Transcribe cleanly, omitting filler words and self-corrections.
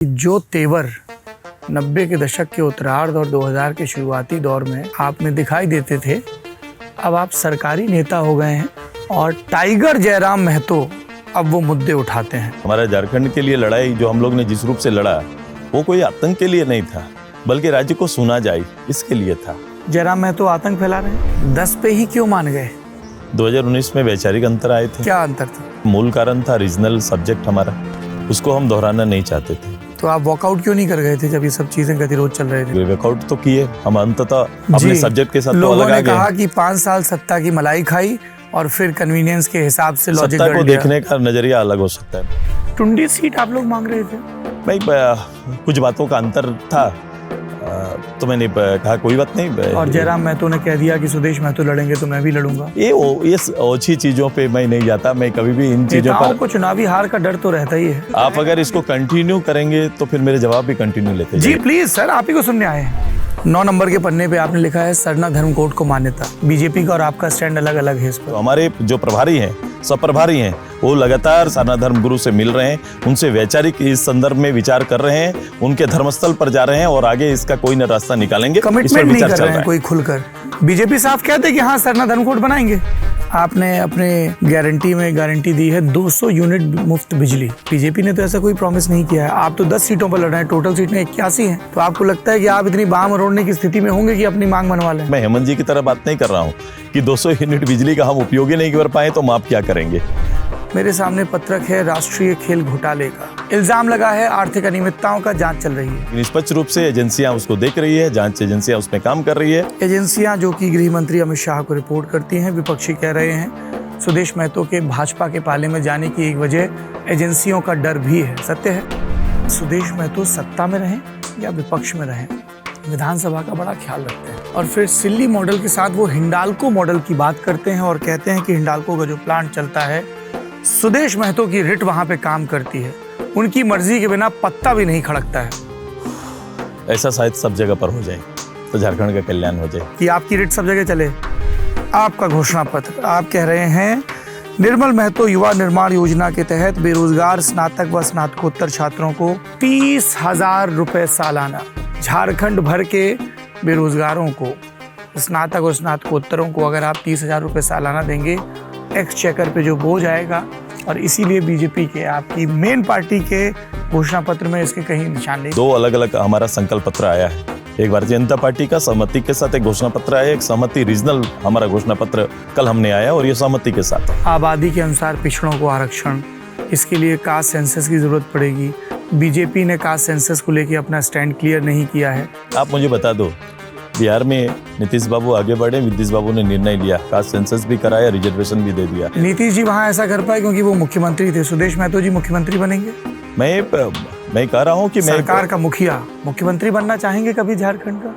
जो तेवर 90 के दशक के उत्तरार्ध और 2000 के शुरुआती दौर में आप में दिखाई देते थे, अब आप सरकारी नेता हो गए हैं और टाइगर जयराम महतो अब वो मुद्दे उठाते हैं। हमारा झारखंड के लिए लड़ाई जो हम लोग ने जिस रूप से लड़ा वो कोई आतंक के लिए नहीं था, बल्कि राज्य को सुना जाए इसके लिए था। जयराम महतो आतंक फैला रहे हैं, 10 पे ही क्यों मान गए? 2019 में वैचारिक अंतर आए थे। क्या अंतर था? मूल कारण था रीजनल सब्जेक्ट हमारा, उसको हम दोहराना नहीं चाहते थे। तो आप वॉकआउट क्यों नहीं कर गए थे जब ये सब चीजें गतिरोध चल रहे थे? वॉकआउट तो किए हम, अंततः अपने सब्जेक्ट के साथ तो अलग आ गए। लोगों ने कहा कि 5 साल सत्ता की मलाई खाई और फिर कन्वीनियंस के हिसाब से लॉजिक सत्ता को देखने का नजरिया अलग हो सकता है। टुंडी सीट आप लोग मांग रहे थे? भाई कुछ बातों का अंतर था तो मैंने कहा कोई बात नहीं। और जयराम महतो ने कह दिया कि सुदेश महतो लड़ेंगे तो मैं भी लड़ूंगा। ये ओछी चीजों पे मैं नहीं जाता, मैं कभी भी इन चीजों पर। को चुनावी हार का डर तो रहता ही है। आप अगर इसको कंटिन्यू करेंगे तो फिर मेरे जवाब भी कंटिन्यू लेते जी प्लीज सर, आप ही को सुनने आए हैं। 9 नंबर के पन्ने पे आपने लिखा है सरना धर्म कोड को मान्यता। बीजेपी का और आपका स्टैंड अलग अलग है इस पर। तो हमारे जो प्रभारी हैं, सब प्रभारी हैं, वो लगातार सरना धर्म गुरु से मिल रहे हैं, उनसे वैचारिक इस संदर्भ में विचार कर रहे हैं, उनके धर्मस्थल पर जा रहे हैं और आगे इसका कोई न रास्ता निकालेंगे। कमिटमेंट नहीं कर रहे हैं कोई खुलकर। बीजेपी साफ कहते हैं कि हाँ सरना धर्म कोड बनाएंगे। आपने अपने गारंटी में गारंटी दी है 200 यूनिट मुफ्त बिजली। बीजेपी ने तो ऐसा कोई प्रॉमिस नहीं किया है। आप तो 10 सीटों पर लड़ रहे हैं, टोटल सीटें 81 हैं। तो आपको लगता है कि आप इतनी बाम रोड़ने की स्थिति में होंगे कि अपनी मांग मनवा लें? मैं हेमंत जी की तरह बात नहीं कर रहा हूँ कि 200 यूनिट बिजली का हम उपयोग ही नहीं कर पाए तो आप क्या करेंगे। मेरे सामने पत्रक है राष्ट्रीय खेल घोटाले का। इल्जाम लगा है आर्थिक अनियमितताओं का जांच चल रही है। निष्पक्ष रूप से एजेंसियां उसको देख रही है, जांच एजेंसियां उसमें काम कर रही है। एजेंसियां जो कि गृह मंत्री अमित शाह को रिपोर्ट करती हैं। विपक्षी कह रहे हैं सुदेश महतो के भाजपा के पाले में जाने की एक वजह एजेंसियों का डर भी है। सत्य है, सुदेश महतो सत्ता में रहें या विपक्ष में रहें, विधानसभा का बड़ा ख्याल रखते हैं। और फिर सिल्ली मॉडल के साथ वो हिंडाल्को मॉडल की बात करते हैं और कहते हैं कि हिंडाल्को का जो प्लांट चलता है, सुदेश महतो की रिट वहां पे काम करती है, उनकी मर्जी के बिना पत्ता भी नहीं खड़कता है। ऐसा शायद सब जगह पर हो जाए तो झारखंड का कल्याण हो जाए कि आपकी रिट सब जगह चले। आपका घोषणा पत्र, आप कह रहे हैं निर्मल महतो युवा निर्माण योजना के तहत बेरोजगार स्नातक व स्नातकोत्तर छात्रों को 30,000 रुपए सालाना। झारखंड भर के बेरोजगारों को, स्नातक और स्नातकोत्तरों को अगर आप 30,000 रुपए सालाना देंगे, एक्सचेकर पे जो बोझ आएगा। और इसीलिए बीजेपी के, आपकी मेन पार्टी के घोषणा पत्र में इसके कहीं निशान नहीं। 2 अलग अलग हमारा संकल्प पत्र आया है। एक भारतीय जनता पार्टी का सहमति के साथ एक घोषणा पत्र आया, एक सहमति रीजनल हमारा घोषणा पत्र कल हमने आया और ये सहमति के साथ। आबादी के अनुसार पिछड़ों को आरक्षण, इसके लिए कास्ट सेंसस की जरूरत पड़ेगी। बीजेपी ने कास्ट सेंसस को लेकर अपना स्टैंड क्लियर नहीं किया है। आप मुझे बता दो, बिहार में नीतीश बाबू आगे बढ़े, नीतीश बाबू ने निर्णय लिया, कास्ट सेंसस भी कराया, रिजर्वेशन भी दे दिया। नीतीश जी वहाँ ऐसा कर पाए क्योंकि वो मुख्यमंत्री थे। सुदेश महतो जी मुख्यमंत्री बनेंगे? मैं कह रहा हूँ कि सरकार का मुखिया मुख्यमंत्री बनना चाहेंगे कभी झारखंड का?